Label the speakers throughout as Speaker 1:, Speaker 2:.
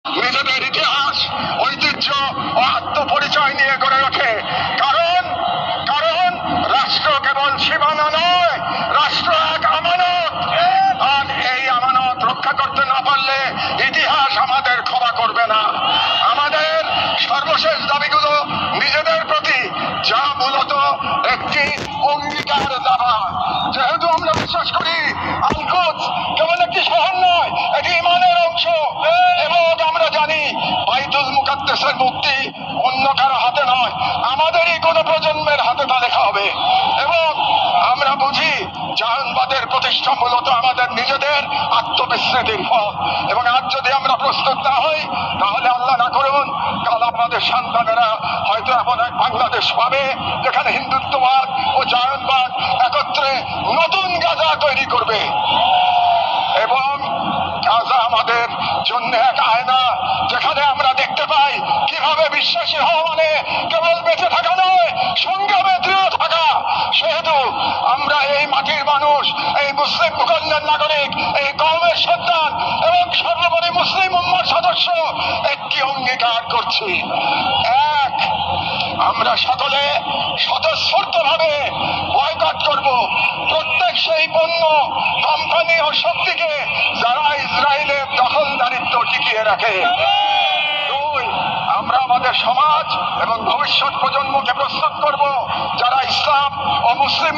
Speaker 1: নিজেদের ইতিহাস, ঐতিহ্য ও আত্মপরিচয় নিয়ে গড়ে ওঠে। কারণ কারণ রাষ্ট্র কেবল সীমানা নয়, রাষ্ট্র এক আমানত। আর এই আমানত রক্ষা করতে না পারলে ইতিহাস আমাদের ক্ষমা করবে না। আমাদের সর্বশেষ দাবিগুলো নিজেদের প্রতি, যা মূলত একটি অঙ্গীকার দাবা। যেহেতু আমরা বিশ্বাস করি আল-কুদস কেবল একটি শহর নয়, এটি ইমানের অংশ, এবং আমরা জানি বাইতুল মুকাদ্দাসের মুক্তি অন্য কারো হাতে নয়, আমাদেরই কোনো প্রজন্মের হাতে তা লেখা হবে। এবং আমরা বুঝি জাহানবাদের প্রতিষ্ঠা মূলত আমাদের নিজেদের আত্মবিস্মৃতির ফল। এবং আজ যদি আমরা প্রস্তুত না হই, তাহলে আল্লাহ না করুন কাল আমাদের সন্তানেরা হয়তো এমন এক বাংলাদেশ পাবে যেখানে হিন্দুত্ববাদ ও জাহানবাদ একত্রে নতুন গাজা তৈরি করবে। এবং গাজা আমাদের জন্য এক আয়না, যেখানে আমরা দেখতে পাই কিভাবে বিশ্বাসী হওয়া মানে কেবল বেঁচে থাকা নয়, সংগ্রামে দৃঢ় থাকা। সেহেতু আমরা এই মাটির মানুষ, এই মুসলিম ভূখণ্ডের নাগরিক, এই কওমের সন্তান এবং সর্বোপরি মুসলিম উম্মার সদস্য একটি অঙ্গীকার করছি। এক, আমরা সকলে স্বতঃস্ফূর্তভাবে বয়কট করব প্রত্যেক সেই পণ্য, কোম্পানি ও শক্তিকে যারা ইসরায়েলের দখলদারিত্ব টিকিয়ে রাখে। দুই, আমরা আমাদের সমাজ এবং ভবিষ্যৎ প্রজন্মকে প্রস্তুত করব যারা ইসলাম ও মুসলিম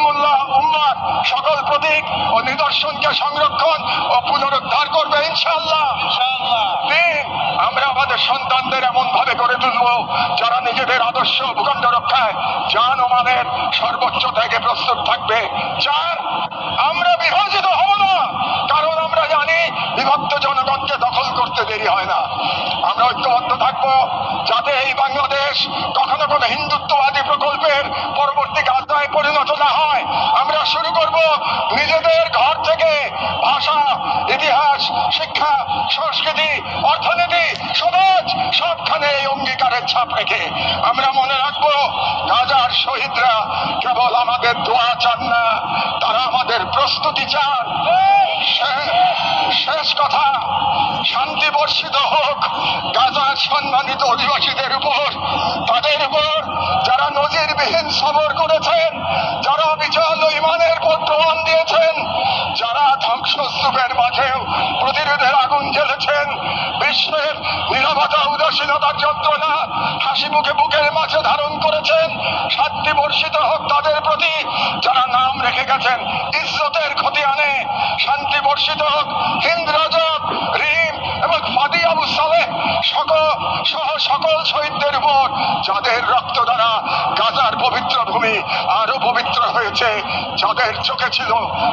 Speaker 1: উম্মার সকল প্রতীক ও নিদর্শনকে সংরক্ষণ ও পুনরুদ্ধার করবে ইনশাআল্লাহ। তিন, আমরা আমাদের সন্তানদের এমন ভাবে গড়ে তুলব যারা নিজেদের আদর্শ ভূখণ্ড রক্ষায় জান ও মালের সর্বোচ্চ ত্যাগে প্রস্তুত থাকবে। চার, আমরা বিভাজিত হব না, কারণ আমরা জানি বিভক্ত জনগণকে দখল করতে দেরি হয় না। আমরা ঐক্যবদ্ধ থাকবো যাতে এই বাংলাদেশ কখনো কোনো হিন্দুত্ববাদী প্রকল্পের পরবর্তী গাজায় পরিণত না হয়। আমরা শুরু করব নিজেদের ঘর থেকে, ভাষা, ইতিহাস, শিক্ষা, সংস্কৃতি, অর্থনীতি, সমাজ সবখানে এই অঙ্গীকারের ছাপ রেখে। আমরা মনে রাখবো গাজার শহীদরা কেবল আমাদের দোয়া চান না, তারা আমাদের প্রস্তুতি চান। শেষ কথা, শান্তি বর্ষিত হোক গাজার সম্মানিত অধিবাসীদের উপর, তাদের উপর যারা নজিরবিহীন সবর করেছেন, যারা অবিচল ইমানের পথ প্রমাণ দিয়েছেন, যারা ধ্বংসস্তূপের মাঝেও প্রতিরোধের আগুন জ্বেলেছেন, বিশ্বের নীরবতা উদাসীনতার যন্ত্রণা হাসি মুখে বুকের মাঝে ধারণ করেছেন। শান্তি বর্ষিত হোক তাদের প্রতি যারা নাম রেখে গেছেন ইজ্জতের ক্ষতি আনে। শান্তি বর্ষিত হোক হিন্দ রাজব, রিম এবং ফাদি আবু সালেহ সহ সকল শহীদদের উপর যাদের রক্ত দ্বারা গাজার পবিত্র ভূমি আরো পবিত্র হয়েছে, যাদের চোখে ছিল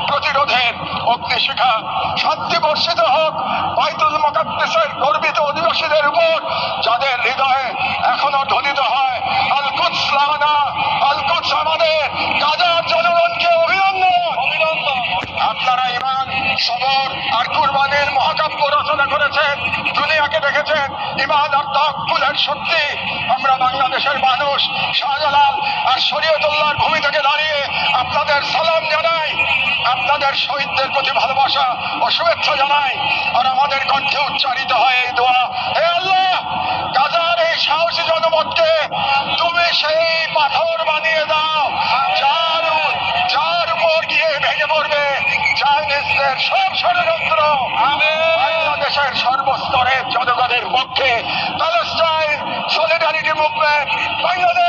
Speaker 1: প্রতিরোধের অগ্নিশিখা। শান্তি বর্ষিত হোক বাইতুল মুকাদ্দাসের গর্বিত অধিবাসীদের উপর যাদের হৃদয়ে এখনো ধ্বনিত হয় আল-কুদস লানা, আল-কুদস আমাদের। গাজার জনগণকে অভিনন্দন। আপনারা ইমান, সবর আর কুরবানির মহাকাব্য রচনা করেছেন, দুনিয়াকে দেখেছেন ইমান আর তাওয়াক্কুলের শক্তি। আমরা বাংলাদেশের মানুষ শাহজালাল আর শরীয়তুল্লাহর ভূমি থেকে দাঁড়িয়ে আপনাদের সালাম জানাই, আপনাদের শহীদদের প্রতি ভালোবাসা ও শুভেচ্ছা জানাই। আর আমাদের কণ্ঠে উচ্চারিত হয় এই দোয়া, হে আল্লাহ, গাজার এই সাহসী জনপদকে তুমি সেই পাথর বানিয়ে দাও যার উপর গিয়ে ভেঙে পড়বে চাইনিজদের সব ষড়যন্ত্র। বাংলাদেশের সর্বস্তরের জনগণের পক্ষে প্যালেস্টাইন সলিডারিটি মুভমেন্ট বাংলাদেশ